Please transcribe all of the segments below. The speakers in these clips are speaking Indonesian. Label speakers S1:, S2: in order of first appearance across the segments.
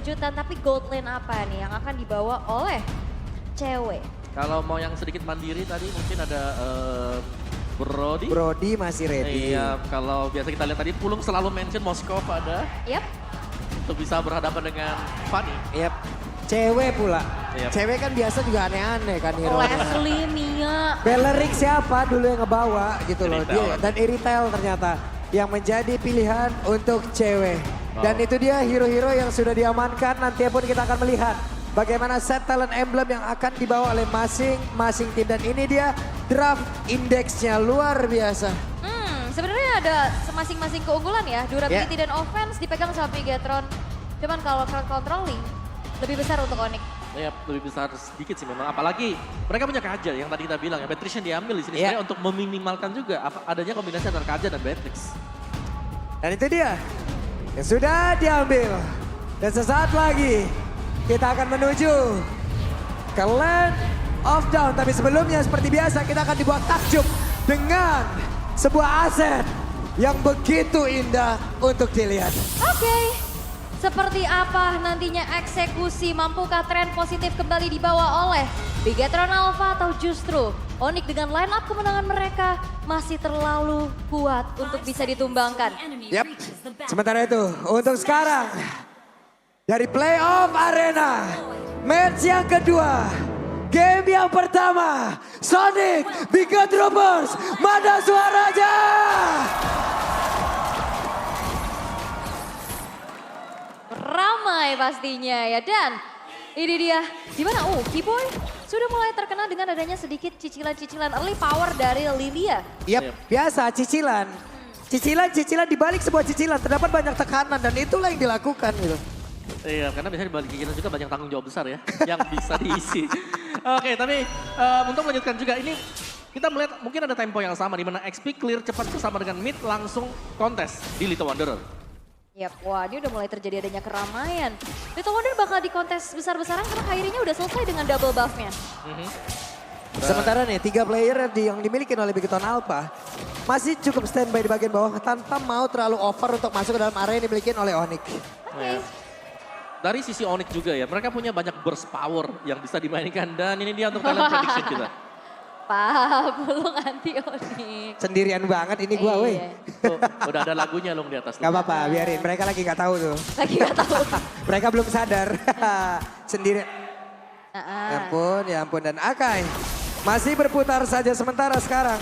S1: kejutan, tapi gold lane apa nih yang akan dibawa oleh cewek?
S2: Kalau mau yang sedikit mandiri tadi mungkin ada Brody.
S3: Brody masih ready.
S2: Iya, kalau biasa kita lihat tadi Pulung selalu mention Moskov ada
S1: Yap.
S2: untuk bisa berhadapan dengan Fanny.
S3: Yap. Cewek pula.
S2: Yap.
S3: Cewek kan biasa juga aneh-aneh kan hero.
S1: Leslie, Mia.
S3: Bellerik siapa dulu yang ngebawa gitu loh.
S2: Iritel.
S3: Dia, dan Iritel ternyata yang menjadi pilihan untuk cewek. Dan itu dia hero-hero yang sudah diamankan. Nanti pun kita akan melihat bagaimana set talent emblem yang akan dibawa oleh masing-masing tim. Dan ini dia draft indeksnya luar biasa.
S1: Sebenarnya ada masing-masing keunggulan ya. Durability dan offense dipegang sama Bigetron. Cuman kalau crowd controlling lebih besar untuk Onyx.
S2: Ya, lebih besar sedikit sih memang. Apalagi mereka punya Kaja yang tadi kita bilang ya. Beatrix yang diambil di sini sebenarnya untuk meminimalkan juga adanya kombinasi antara Kaja dan Beatrix.
S3: Dan itu dia yang sudah diambil. Dan sesaat lagi kita akan menuju ke Land of Dawn. Tapi sebelumnya seperti biasa kita akan dibuat takjub dengan sebuah aset yang begitu indah untuk dilihat.
S1: Oke. Seperti apa nantinya eksekusi, mampukah tren positif kembali dibawa oleh Bigetron Alpha atau justru Onyx dengan line up kemenangan mereka masih terlalu kuat untuk bisa ditumbangkan.
S3: Yap, sementara itu untuk sekarang dari playoff arena match yang kedua. Game yang pertama, Sonic Bigot Troopers, mana suaranya?
S1: Ramai pastinya ya, dan ini dia gimana? Keyboy sudah mulai terkenal dengan adanya sedikit cicilan-cicilan early power dari Lilia.
S3: Yap, biasa cicilan. Cicilan di balik sebuah cicilan terdapat banyak tekanan dan itulah yang dilakukan gitu.
S2: Iya, karena biasanya di balik cicilan juga banyak tanggung jawab besar ya yang bisa diisi. Oke, tapi untuk melanjutkan juga ini kita melihat mungkin ada tempo yang sama di mana XP clear cepat bersama dengan mid langsung kontes di Little Wanderer.
S1: Yap, wah ini udah mulai terjadi adanya keramaian. Little Wonder bakal di kontes besar-besaran karena Kairinya udah selesai dengan double buff-nya.
S3: Sementara nih 3 player yang dimiliki oleh Bigetron Alpha masih cukup standby di bagian bawah tanpa mau terlalu over untuk masuk ke dalam area yang dimiliki oleh Onyx.
S1: Oke.
S2: Dari sisi Onyx juga ya, mereka punya banyak burst power yang bisa dimainkan dan ini dia untuk talent prediction kita.
S1: Pak, belum anti Onyx.
S3: Sendirian banget ini gua weh.
S2: Tuh, udah ada lagunya loh di atas.
S3: Gak apa-apa, biarin. Mereka lagi gak tahu tuh.
S1: Lagi gak tahu.
S3: Mereka belum sadar. Sendiri. Ya ampun. Dan Akai masih berputar saja sementara sekarang.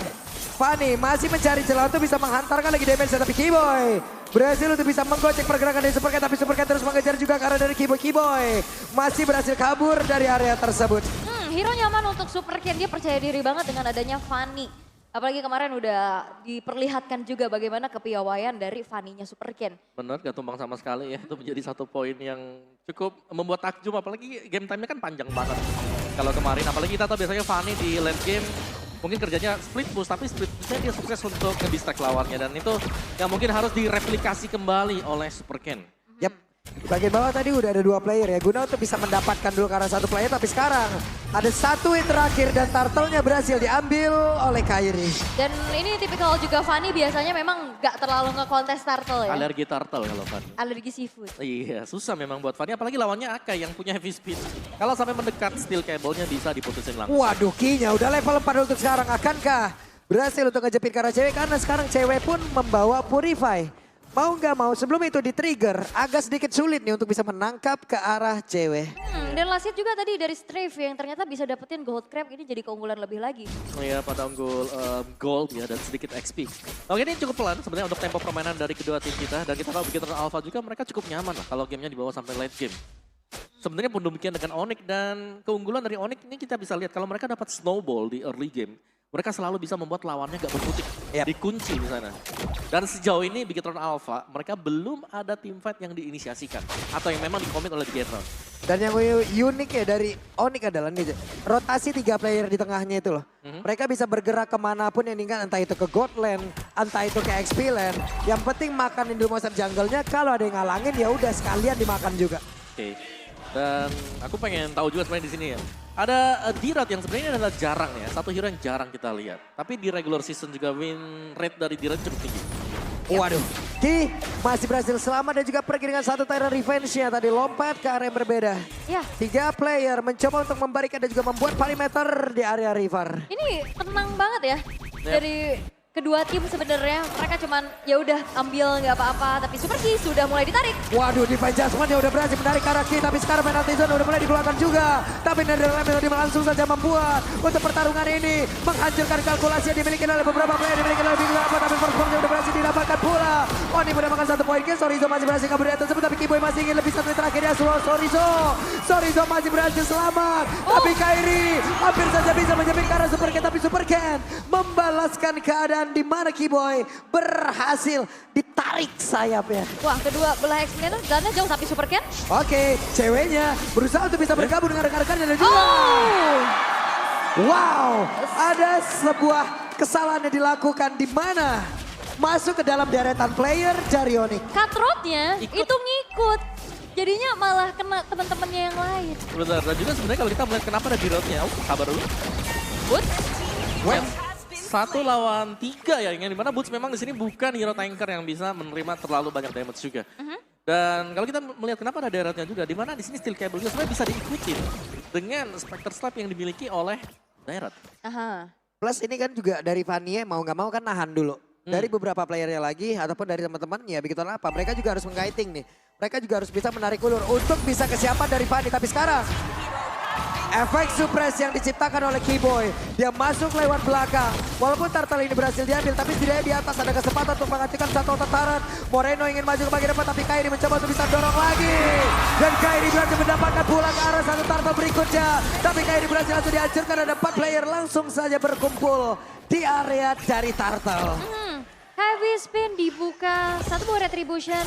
S3: Fanny masih mencari celah untuk bisa menghantarkan lagi damage. Tapi Keyboy berhasil untuk bisa menggocek pergerakan dari Supercat. Tapi Supercat terus mengejar juga karena dari Keyboy. Keyboy masih berhasil kabur dari area tersebut.
S1: Hero nyaman untuk Super Ken, dia percaya diri banget dengan adanya Fanny. Apalagi kemarin udah diperlihatkan juga bagaimana kepiawaian dari Fanny-nya Super Ken.
S2: Benar, gak tumbang sama sekali ya. Itu menjadi satu poin yang cukup membuat takjub. Apalagi game time-nya kan panjang banget. Kalau kemarin, apalagi kita tahu biasanya Fanny di late game mungkin kerjanya split push, tapi split pushnya dia sukses untuk nge-distract lawannya. Dan itu yang mungkin harus direplikasi kembali oleh Super Ken.
S3: Yap, bagian bawah tadi udah ada 2 player ya. Guna untuk bisa mendapatkan dulu karena 1 player. Tapi sekarang ada 1 hit terakhir dan turtle-nya berhasil diambil oleh Kairi.
S1: Dan ini tipikal juga Fanny biasanya memang gak terlalu nge-kontes turtle ya.
S2: Alergi turtle kalau Fanny.
S1: Alergi seafood.
S2: Iya, susah memang buat Fanny. Apalagi lawannya Akai yang punya heavy speed. Kalau sampai mendekat, steel cable-nya bisa diputusin langsung.
S3: Waduh, Kinya udah level 4 untuk sekarang. Akankah berhasil untuk ngejepit karena cewek? Karena sekarang cewek pun membawa Purify. Mau nggak mau sebelum itu di-trigger agak sedikit sulit nih untuk bisa menangkap ke arah cewek.
S1: Dan last hit juga tadi dari Strafe yang ternyata bisa dapetin gold crab, ini jadi keunggulan lebih lagi.
S2: Oh iya, pada unggul gold ya dan sedikit XP. Oke, ini cukup pelan sebenarnya untuk tempo permainan dari kedua tim kita. Dan kita tahu Bigetron Alpha juga mereka cukup nyaman lah kalau gamenya dibawa sampai late game. Sebenarnya pun demikian dengan Onyx dan keunggulan dari Onyx ini kita bisa lihat kalau mereka dapat snowball di early game. Mereka selalu bisa membuat lawannya gak berkutik, dikunci di sana. Dan sejauh ini Bigetron Alpha, mereka belum ada team fight yang diinisiasikan. Atau yang memang dikomit oleh Bigetron.
S3: Dan yang unik ya dari Onyx adalah nih, rotasi 3 player di tengahnya itu loh. Mereka bisa bergerak kemanapun yang diinginkan, entah itu ke God Land, entah itu ke XP Land. Yang penting makanin dulu monster jungle-nya, kalau ada yang ngalangin ya udah sekalian dimakan juga.
S2: Oke. Dan aku pengen tahu juga sebenarnya di sini ya. Ada D-Rod yang sebenarnya adalah jarang ya. Satu hero yang jarang kita lihat. Tapi di regular season juga win rate dari D-Rod cukup tinggi.
S3: Waduh, Ki masih berhasil selamat dan juga pergi dengan satu Tyrant revenge-nya tadi lompat ke area yang berbeda.
S1: Ya.
S3: 3 player mencoba untuk membarikan dan juga membuat perimeter di area river.
S1: Ini tenang banget ya dari kedua tim sebenarnya. Mereka cuman ya udah ambil nggak apa-apa, tapi Super Ki sudah mulai ditarik.
S3: Waduh, Divine Judgment yang udah berhasil menarik ke arah Ki, tapi sekarang penalty zone udah mulai dikeluarkan juga. Tapi Netherlands Melody langsung saja membuat untuk pertarungan ini menghancurkan kalkulasi yang dimiliki oleh beberapa player, dimiliki oleh beberapa, tapi first block udah berhasil didapatkan pula. Oni mendapatkan 1 poin, Sorizo masih berhasil kabur dari atas tersebut, tapi Kiboy masih ingin lebih satu terakhirnya. Sorizo masih berhasil selamat, tapi Kairi hampir saja bisa menjamin ke arah Super Ken, tapi Super Ken membalaskan keadaan di mana Kiboy berhasil ditarik sayapnya.
S1: Wah, kedua belah X-Men Gunnya jauh tapi Super Ken.
S3: Oke, ceweknya berusaha untuk bisa bergabung dengan rekan-rekannya dan juga. Wow, ada sebuah kesalahan yang dilakukan di mana masuk ke dalam deretan player dari Onyx.
S1: Cutthroat-nya itu ngikut. Jadinya malah kena teman-temannya yang lain.
S2: Benar, dan juga sebenarnya kalau kita melihat kenapa ada di roadnya, sabar dulu.
S1: Boots?
S2: Yang 1 lawan 3 ya, yang dimana Boots memang di sini bukan hero tanker yang bisa menerima terlalu banyak damage juga. Dan kalau kita melihat kenapa ada daratnya juga, di mana di sini Steel Cable juga sebenarnya bisa diikutin dengan Spectre Slap yang dimiliki oleh Darat.
S3: Plus ini kan juga dari Vania mau nggak mau kan nahan dulu. Dari beberapa playernya lagi ataupun dari teman-temannya, begitu apa. Mereka juga harus mengkiting nih. Mereka juga harus bisa menarik ulur untuk bisa kesiapan dari Fanny. Tapi sekarang efek suppress yang diciptakan oleh Kiboy. Dia masuk lewat belakang. Walaupun Turtle ini berhasil diambil, tapi setidaknya di atas ada kesempatan untuk menghentikan satu tataran. Moreno ingin maju ke bagian depan, tapi Kairi mencoba untuk bisa dorong lagi. Dan Kairi berhasil mendapatkan bola ke arah satu Turtle berikutnya. Tapi Kairi berhasil langsung dihancurkan. Ada 4 player langsung saja berkumpul di area dari Turtle.
S1: Heavy spin dibuka, satu buah retribution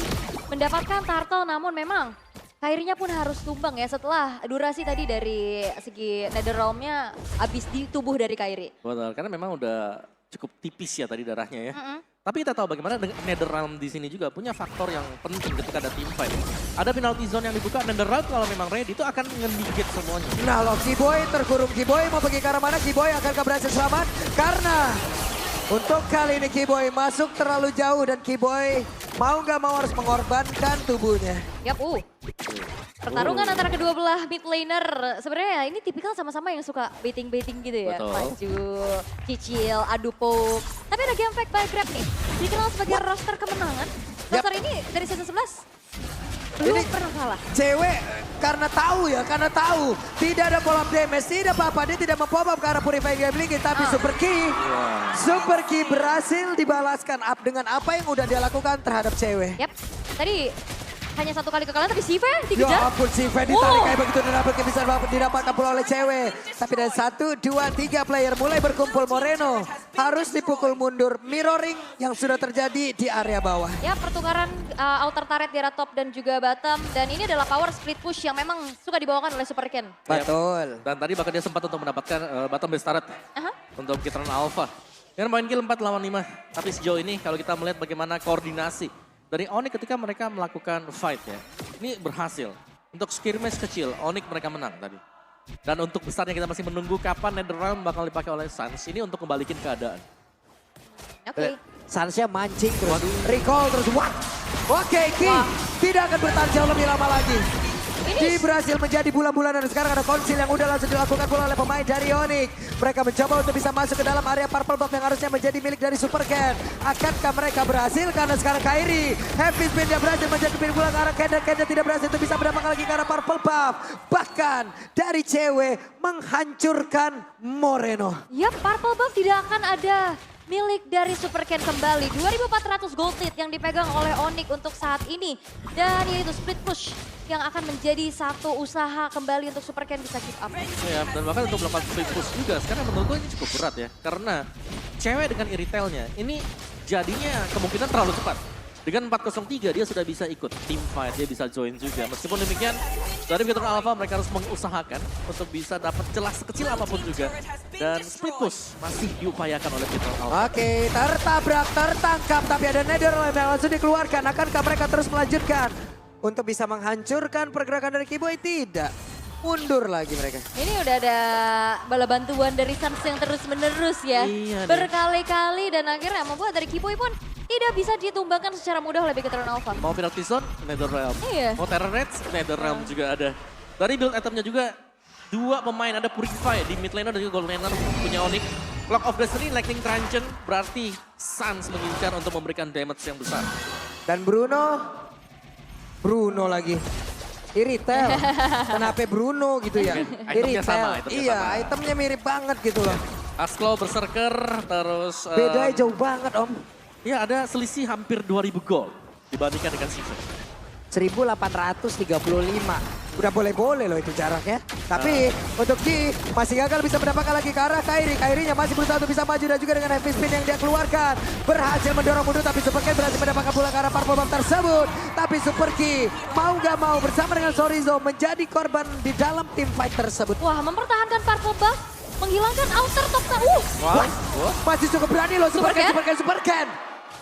S1: mendapatkan Turtle, namun memang Kairinya pun harus tumbang ya setelah durasi tadi dari segi Netherrealm-nya habis di tubuh dari Kairi.
S2: Betul, karena memang udah cukup tipis ya tadi darahnya ya. Tapi kita tahu bagaimana Netherrealm di sini juga punya faktor yang penting ketika ada team fight. Ada penalty zone yang dibuka, Netherrealm kalau memang ready itu akan nge-negate semuanya.
S3: Nah loh, Kiboy terkurung. Kiboy mau pergi ke arah mana? Kiboy akankah berhasil selamat? Karena untuk kali ini Kiboy masuk terlalu jauh dan Kiboy mau nggak mau harus mengorbankan tubuhnya.
S1: Yap, pertarungan antara kedua belah mid laner. Sebenarnya ini tipikal sama-sama yang suka baiting-baiting gitu ya.
S2: Betul.
S1: Maju, cicil, adu poke. Tapi ada game fact by Grab nih. Dikenal sebagai roster kemenangan. Roster ini dari season 11 belum
S3: Ini
S1: pernah kalah.
S3: Cewek karena tahu tidak ada follow up damage, tidak apa-apa, dia tidak mempop up ke arah Purifying Gambling, tapi Super Ki berhasil dibalaskan up dengan apa yang udah dia lakukan terhadap cewek.
S1: Yap, tadi hanya 1 kali kekalahan tapi Sive
S3: Ya
S1: dikejar.
S3: ampun, Sive ditarik kayak begitu dan dapat bisa didapatkan pula oleh cewek. Tapi dari 1, 2, 3 player mulai berkumpul. Moreno harus dipukul mundur. Mirroring yang sudah terjadi di area bawah.
S1: Ya, pertukaran outer turret di arah top dan juga bottom. Dan ini adalah power split push yang memang suka dibawakan oleh Super Ken.
S3: Betul.
S2: Dan tadi bahkan dia sempat untuk mendapatkan bottom base turret untuk Kitron Alpha. Dengan poin kill 4 lawan 5. Tapi sejauh ini kalau kita melihat bagaimana koordinasi dari Onyx ketika mereka melakukan fight ya. Ini berhasil. Untuk skirmish kecil, Onyx mereka menang tadi. Dan untuk besarnya kita masih menunggu kapan Netherrealm bakal dipakai oleh Suns ini untuk kembalikan keadaan.
S1: Oke.
S3: Sansnya mancing terus, recall terus, Oke, Ki tidak akan bertahan jauh lebih lama lagi. Ki berhasil menjadi bulan-bulanan dan sekarang ada konsil yang udah langsung dilakukan pula oleh pemain dari Onyx. Mereka mencoba untuk bisa masuk ke dalam area purple buff yang harusnya menjadi milik dari Super Ken. Akankah mereka berhasil? Karena sekarang Kairi, Heavy Spin dia berhasil menjadi pindah bola ke arah Ken dan Ken tidak berhasil untuk bisa mendapatkan lagi ke arah purple buff. Bahkan dari cewek menghancurkan Moreno.
S1: Ya, purple buff tidak akan ada milik dari Super Ken kembali. 2.400 gold lead yang dipegang oleh Onyx untuk saat ini. Dan yaitu split push yang akan menjadi satu usaha kembali untuk Super Ken bisa keep up.
S2: Ya, dan bahkan untuk melakukan split push juga. Sekarang menurutku ini cukup berat ya. Karena cewek dengan iritelnya ini jadinya kemungkinan terlalu cepat. Dengan 403 dia sudah bisa ikut team fight, dia bisa join juga. Meskipun demikian, dari Kitron Alpha mereka harus mengusahakan untuk bisa dapat celah sekecil apapun juga. Dan split push masih diupayakan oleh Kitron Alpha.
S3: Oke, tertabrak, tertangkap, tapi ada Netherrealm yang langsung dikeluarkan. Akankah mereka terus melanjutkan untuk bisa menghancurkan pergerakan dari Kiboy? Tidak. Mundur lagi mereka.
S1: Ini udah ada bala bantuan dari Suns yang terus menerus ya.
S2: Iya,
S1: berkali-kali dan akhirnya membuat dari Kiboy pun tidak bisa ditumbangkan secara mudah oleh Bigetron Alpha.
S2: Mau Penalty Zone, NetherRealm.
S1: Iya.
S2: Mau Terror Raids, NetherRealm juga ada. Dari build itemnya juga, dua pemain ada Purify di mid laner dan juga gold laner punya Onyx. Clock of Destiny, Lightning Truncheon, berarti Suns mengincar untuk memberikan damage yang besar.
S3: Dan Bruno lagi. Iritel. Kenapa Bruno gitu ya?
S2: Itemnya sama, itemnya
S3: Iya,
S2: sama.
S3: itemnya mirip banget gitu loh.
S2: Asclo, Berserker, terus...
S3: Bedanya jauh banget om.
S2: Ya ada selisih hampir 2000 gold dibandingkan dengan Season.
S3: 1835. Udah boleh-boleh loh itu jaraknya. Tapi untuk G masih gagal bisa mendapatkan lagi ke arah Kairi. Kairinya masih berusaha untuk bisa maju dan juga dengan heavy spin yang dia keluarkan. Berhasil mendorong mundur tapi Super Ken berhasil mendapatkan pula ke arah purple bomb tersebut. Tapi Super Ki mau gak mau bersama dengan Sorizo menjadi korban di dalam tim fight tersebut.
S1: Wah, mempertahankan purple buff, menghilangkan outer top.
S2: Wah.
S3: Masih cukup berani loh Super Ken,
S1: Super Ken?
S3: Super Ken.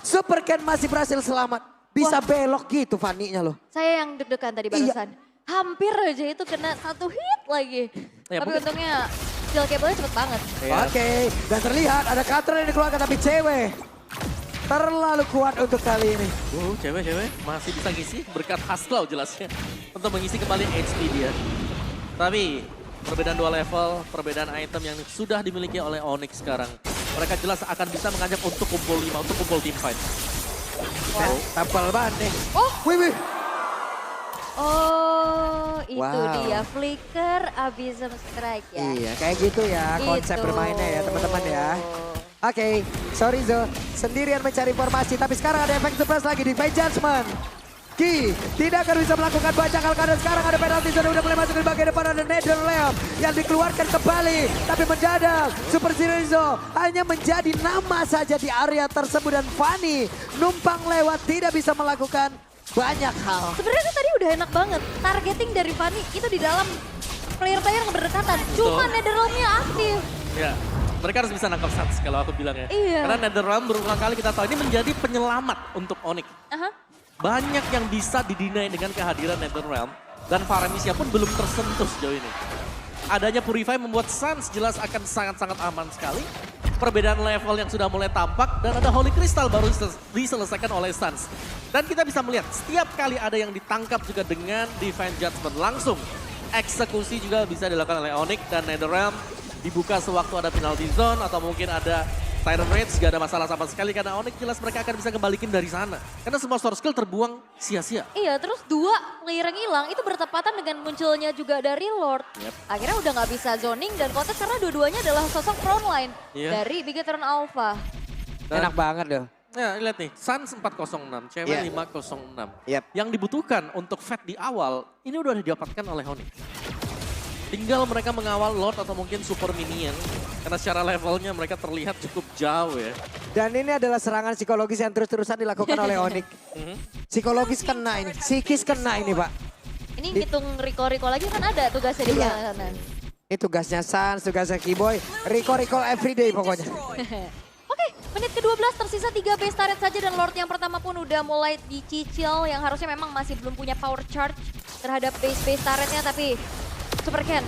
S3: Super Ken masih berhasil selamat. Bisa belok gitu Fanny-nya loh.
S1: Saya yang deg-degan tadi barusan. Hampir aja itu kena satu hit lagi.
S2: Ya,
S1: Tapi
S2: mungkin-
S1: untungnya skill cable-nya cepet banget.
S2: Iya.
S3: Oke, dan terlihat ada counter yang dikeluarkan tapi cewek terlalu kuat untuk kali ini.
S2: Cewek masih bisa ngisi berkat Asclo jelasnya. Untuk mengisi kembali HP dia. Tapi perbedaan 2 level, perbedaan item yang sudah dimiliki oleh Onyx sekarang. Mereka jelas akan bisa mengajak untuk kumpul 5, untuk kumpul team fight.
S3: Wow. Tapal banget nih.
S1: Oh.
S3: Wih.
S1: Oh, itu
S3: Wow.
S1: dia Flicker Abyssal Strike ya.
S3: Iya, kayak gitu ya konsep
S1: Itu.
S3: bermainnya ya teman-teman ya. Oke, sorry Zo, sendirian mencari informasi, tapi sekarang ada efek surprise lagi di Fate Judgment. Ki tidak akan bisa melakukan banyak hal karena sekarang ada penalti zone udah mulai masuk di bagian depan, ada NetherRealm yang dikeluarkan kembali. Tapi mendadak Super Sirizo hanya menjadi nama saja di area tersebut dan Fanny numpang lewat tidak bisa melakukan banyak hal.
S1: Sebenarnya tadi udah enak banget. Targeting dari Fanny itu di dalam player-player yang berdekatan. Cuma
S2: Betul.
S1: NetherRealm-nya aktif.
S2: Ya, mereka harus bisa nangkap Suns kalau aku bilang ya.
S1: Iya.
S2: Karena NetherRealm berulang kali kita tahu ini menjadi penyelamat untuk Onyx.
S1: Aha.
S2: Banyak yang bisa didinai dengan kehadiran NetherRealm. Dan Faramis pun belum tersentuh sejauh ini. Adanya Purify membuat Suns jelas akan sangat-sangat aman sekali. Perbedaan level yang sudah mulai tampak. Dan ada Holy Crystal baru diselesaikan oleh Suns. Dan kita bisa melihat setiap kali ada yang ditangkap juga dengan Divine Judgment langsung. Eksekusi juga bisa dilakukan oleh Onyx dan NetherRealm. Dibuka sewaktu ada penalty zone atau mungkin ada Tyrant Rage, gak ada masalah sama sekali karena Onyx jelas mereka akan bisa kembalikin dari sana. Karena semua source skill terbuang sia-sia.
S1: Iya, terus 2 player yang hilang itu bertepatan dengan munculnya juga dari Lord.
S2: Yep.
S1: Akhirnya udah nggak bisa zoning dan konteks karena dua-duanya adalah sosok frontline
S2: Iya.
S1: dari Bigetron Alpha.
S2: Dan-
S3: Enak banget loh.
S2: Ya, lihat nih, Suns 406, cewek
S3: Iya.
S2: 506.
S3: Yep.
S2: Yang dibutuhkan untuk Fed di awal, ini udah didapatkan oleh Onyx. Tinggal mereka mengawal Lord atau mungkin Super Minion. Karena secara levelnya mereka terlihat cukup jauh ya.
S3: Dan ini adalah serangan psikologis yang terus-terusan dilakukan oleh Onyx.
S2: Mhm.
S3: Psikologis kena ini, psikis kena ini Pak.
S1: Ini ngitung Rico lagi kan ada tugasnya di
S3: Iya.
S1: belakang sana.
S3: Ini tugasnya Sans, tugasnya Keyboy, recall everyday pokoknya.
S1: Oke, menit ke-12 tersisa 3 base turret saja dan Lord yang pertama pun udah mulai dicicil yang harusnya memang masih belum punya power charge terhadap base turretnya tapi Super Ken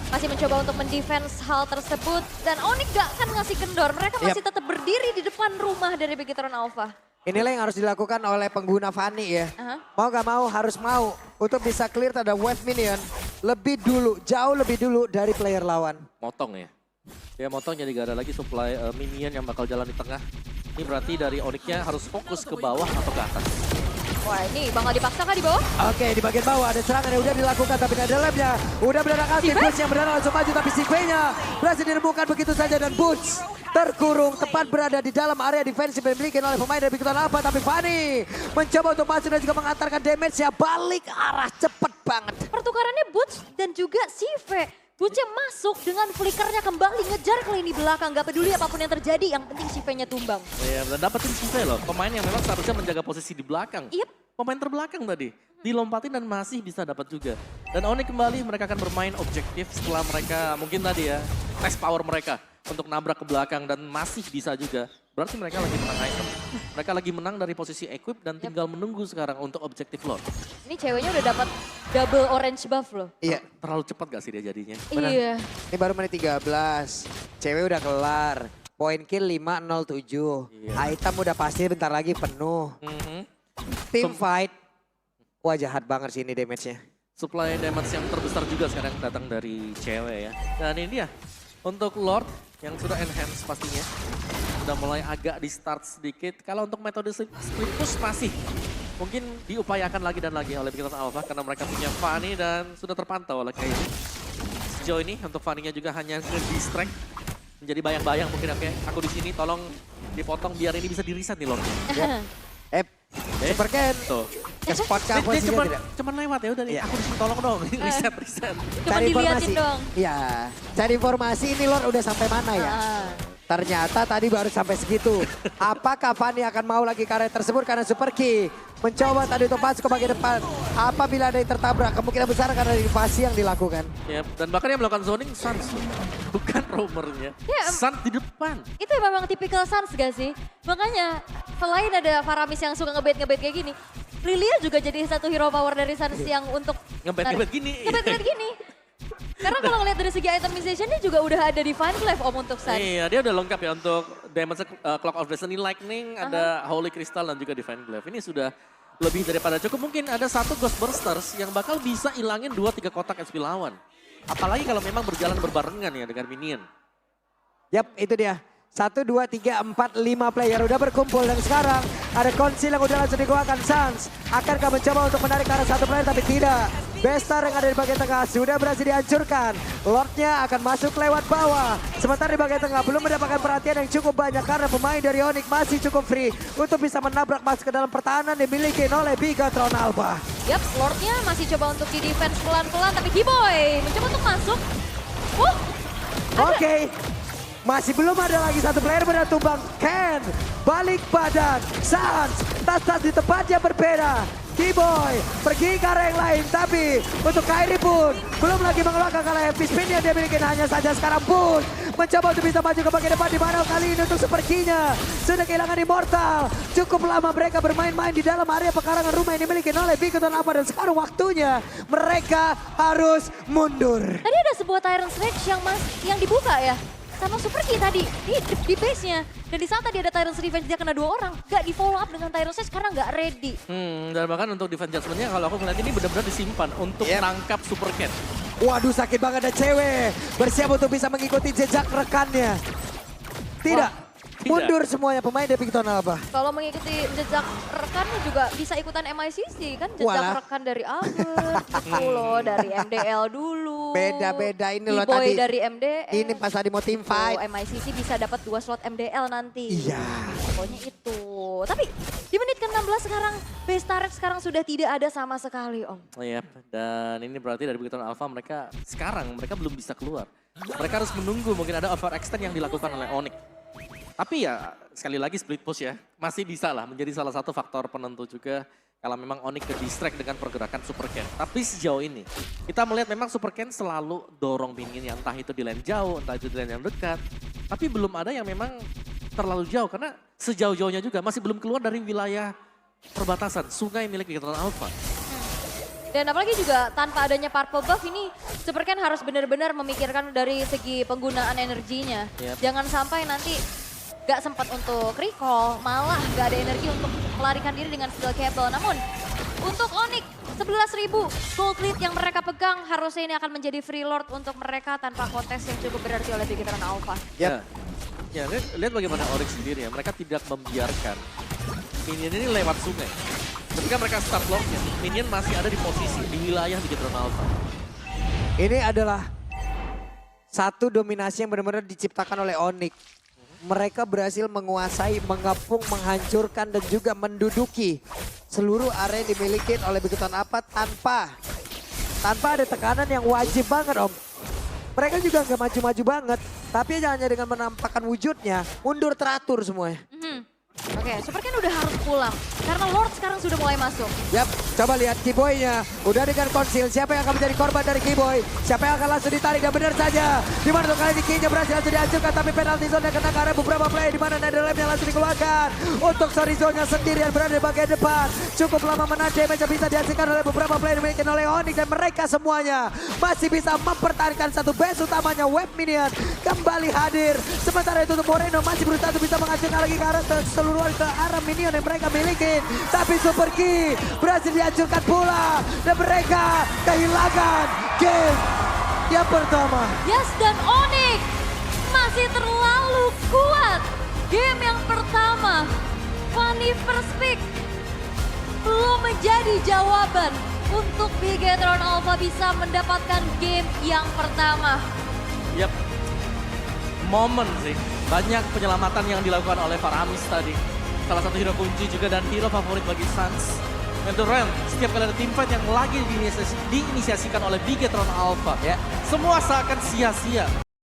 S1: masih mencoba untuk mendefense hal tersebut dan Onyx gak akan ngasih kendor. Mereka masih tetap berdiri di depan rumah dari Bigetron Alpha.
S3: Inilah yang harus dilakukan oleh pengguna Fanny ya.
S1: Aha.
S3: Mau gak mau harus mau untuk bisa clear terhadap wave minion lebih dulu, jauh lebih dulu dari player lawan.
S2: Motong ya. Ya motong jadi gak ada lagi supply minion yang bakal jalan di tengah. Ini berarti dari Onyx-nya harus fokus ke bawah atau ke atas.
S1: Wah ini bakal dipaksa kah di bawah?
S3: Oke, di bagian bawah ada serangan yang udah dilakukan tapi ada labnya. Udah berada aktif,
S1: Sive?
S3: Boots yang berada langsung maju tapi Sive-nya berhasil diremukan begitu saja dan Boots terkurung tepat berada di dalam area defensif yang dimiliki oleh pemain dari Bigetron Alpha tapi Fanny mencoba untuk masuk dan juga mengantarkan damage-nya balik arah cepet banget.
S1: Pertukarannya Boots dan juga Sive. Boots-nya masuk dengan flickernya kembali ngejar ke lini belakang. Gak peduli apapun yang terjadi, yang penting Sive-nya tumbang.
S2: Ya, dan dapetin Sive loh. Pemain yang memang seharusnya menjaga posisi di belakang.
S1: Yep.
S2: Pemain terbelakang tadi. Dilompatin dan masih bisa dapat juga. Dan Onyx kembali mereka akan bermain objektif setelah mereka mungkin tadi ya. Tes power mereka untuk nabrak ke belakang dan masih bisa juga. Berarti mereka lagi menang item. Mereka lagi menang dari posisi equip dan tinggal menunggu sekarang untuk objektif Lord.
S1: Ini ceweknya udah dapat double orange buff loh.
S3: Iya,
S2: Terlalu cepat gak sih dia jadinya?
S3: Benar.
S1: Iya.
S3: ini baru menit 13. Cewek udah kelar. Poin kill 507. Item udah pasti bentar lagi penuh. Team fight. Wah jahat banget sih ini damage-nya.
S2: Supply damage yang terbesar juga sekarang datang dari cewek ya. Dan ini dia, untuk Lord yang sudah enhance pastinya. Sudah mulai agak di start sedikit. Kalau untuk metode split push masih mungkin diupayakan lagi dan lagi oleh Big Hero Alpha. Karena mereka punya Fanny dan sudah terpantau oleh Kairi. Sejauh ini untuk Fanny-nya juga hanya nge-distract. Menjadi bayang-bayang mungkin oke, aku di sini tolong dipotong biar ini bisa di-reset nih Lordnya.
S3: Super Ken.
S2: Tuh.
S3: Ke spot
S2: Dia
S3: posisinya tidak.
S2: cuman lewat ya udah nih, aku disini tolong dong, reset.
S1: Cuma diliatin dong.
S3: Iya, cari informasi ini Lord udah sampai mana ya? Ternyata tadi baru sampai segitu. Apakah Fanny akan mau lagi karet tersebut karena Super Key mencoba tadi untuk masuk ke bagian depan. Apabila ada yang tertabrak, kemungkinan besar karena invasi yang dilakukan.
S2: Ya, dan bahkan yang melakukan zoning Suns, bukan roamernya.
S1: Ya,
S2: Suns di depan.
S1: Itu memang tipikal Suns gak sih? Makanya selain ada Faramis yang suka ngebet-ngebet kayak gini, Lilia juga jadi satu hero power dari Suns yang untuk
S2: Ngebet-ngebet gini.
S1: Ngebet-ngebet gini. Karena kalau ngeliat dari segi itemization dia juga udah ada di Fine Clef Om untuk Suns.
S2: Iya, dia udah lengkap ya untuk damage Clock of Destiny Lightning, ada Holy Crystal dan juga Divine Glaive. Ini sudah lebih daripada cukup. Mungkin ada satu Ghost Bursters yang bakal bisa ilangin 2-3 kotak SP lawan. Apalagi kalau memang berjalan berbarengan ya dengan minion.
S3: Yap, itu dia. 1, 2, 3, 4, 5 player udah berkumpul dan sekarang ada konsil yang udah langsung dikeluarkan. Suns akankah mencoba untuk menarik ke arah satu player tapi tidak. Bestar yang ada di bagian tengah sudah berhasil dihancurkan. Lordnya akan masuk lewat bawah. Sementara di bagian tengah belum mendapatkan perhatian yang cukup banyak karena pemain dari Onyx masih cukup free untuk bisa menabrak masuk ke dalam pertahanan dimiliki oleh Bigatron Alpha.
S1: Yap, Lordnya masih coba untuk di defense pelan-pelan tapi D-Boy mencoba untuk masuk.
S3: Oke. Masih belum ada lagi satu player benar tumbang. Ken balik badan. Suns tas-tas di tempat yang berbeda. D-Boy pergi ke arah yang lain. Tapi untuk Kairi pun belum lagi mengeluarkan kalah heavy spin yang dia miliki. Hanya saja sekarang pun mencoba untuk bisa maju ke bagian depan. Di mana kali ini untuk sepertinya sudah kehilangan Immortal. Cukup lama mereka bermain-main di dalam area pekarangan rumah yang dimiliki oleh Bigatron Alpha. Dan sekarang waktunya mereka harus mundur.
S1: Tadi ada sebuah Tyrant's Rage yang dibuka ya. Sama Super Key tadi di base-nya. Dan di saat tadi ada Tyrant's Revenge dia kena 2 orang. Gak di follow up dengan Tyrant's Rage karena gak ready.
S2: Dan bahkan untuk defense judgment-nya kalau aku melihat ini benar-benar disimpan untuk menangkap Super Cat.
S3: Waduh sakit banget ada cewek. Bersiap untuk bisa mengikuti jejak rekannya. Tidak. Mundur semuanya pemain dari Bigatron Alpha.
S1: Kalau mengikuti jejak rekan juga bisa ikutan MICC kan. Jejak rekan dari Albert gitu loh. Dari MDL dulu.
S3: Beda-beda ini loh
S1: D-Boy
S3: tadi.
S1: dari MDL.
S3: Ini pas tadi mau team fight.
S1: MICC bisa dapat 2 slot MDL nanti.
S3: Iya.
S1: Pokoknya itu. Tapi di menit ke-16 sekarang Bestarex sekarang sudah tidak ada sama sekali Om.
S2: Iya, dan ini berarti dari Bigatron Alpha mereka belum bisa keluar. Mereka harus menunggu mungkin ada overextend yang dilakukan oleh Onyx. Tapi ya sekali lagi split push ya, masih bisa lah menjadi salah satu faktor penentu juga kalau memang Onyx ke distract dengan pergerakan Super Ken. Tapi sejauh ini kita melihat memang Super Ken selalu dorong minion yang entah itu di lane jauh, entah itu di lane yang dekat. Tapi belum ada yang memang terlalu jauh karena sejauh-jauhnya juga masih belum keluar dari wilayah perbatasan sungai milik Bigatron Alpha.
S1: Dan apalagi juga tanpa adanya purple buff ini Super Ken harus benar-benar memikirkan dari segi penggunaan energinya. Jangan sampai nanti gak sempat untuk recall, malah gak ada energi untuk melarikan diri dengan skill cable. Namun untuk Onyx 11.000 gold lead yang mereka pegang harusnya ini akan menjadi free lord untuk mereka tanpa kontes yang cukup berarti oleh Bigatron Alpha.
S2: Ya, lihat bagaimana Onyx sendiri ya, mereka tidak membiarkan minion ini lewat sungai. Ketika mereka start locknya, minion masih ada di posisi di wilayah Bigatron Alpha.
S3: Ini adalah satu dominasi yang benar-benar diciptakan oleh Onyx. Mereka berhasil menguasai, mengepung, menghancurkan dan juga menduduki seluruh area yang dimiliki oleh Bigatron Alpha tanpa ada tekanan yang wajib banget Om. Mereka juga nggak maju-maju banget, tapi hanya dengan menampakkan wujudnya, mundur teratur semuanya.
S1: Oke, Super Ken udah harus pulang karena Lord sekarang sudah mulai masuk.
S3: Yap. Coba lihat Keyboy-nya. Udah dengan konsil. Siapa yang akan menjadi korban dari Keyboy? Siapa yang akan langsung ditarik? Dan benar saja. Di mana tuh kali ini Key-nya berhasil langsung dihancurkan. Tapi penalti zone kena ke arah beberapa play. Di mana Netherlands-nya langsung dikeluarkan. Untuk Sorizo-nya sendirian berada di bagian depan. Cukup lama menahan damage yang bisa dihasilkan oleh beberapa play dimiliki oleh Onyx. Dan mereka semuanya masih bisa mempertahankan satu base utamanya. Web Minion kembali hadir. Sementara itu untuk Moreno masih berusaha untuk bisa menghancurkan lagi ke arah keseluruhan ke arah Minion yang mereka miliki. Tapi Super Key berhasil dihancurkan pula. Dan mereka kehilangan game yang pertama.
S1: Yes, dan Onyx masih terlalu kuat. Game yang pertama, Fanny first pick belum menjadi jawaban untuk Bigetron Alpha bisa mendapatkan game yang pertama.
S2: Yap, momen sih. Banyak penyelamatan yang dilakukan oleh Faramis tadi. Salah satu hero kunci juga dan hero favorit bagi Suns. Netherlands, setiap kali ada teamfight yang lagi diinisiasikan oleh Bigetron Alpha,
S3: Ya.
S2: semua seakan sia-sia.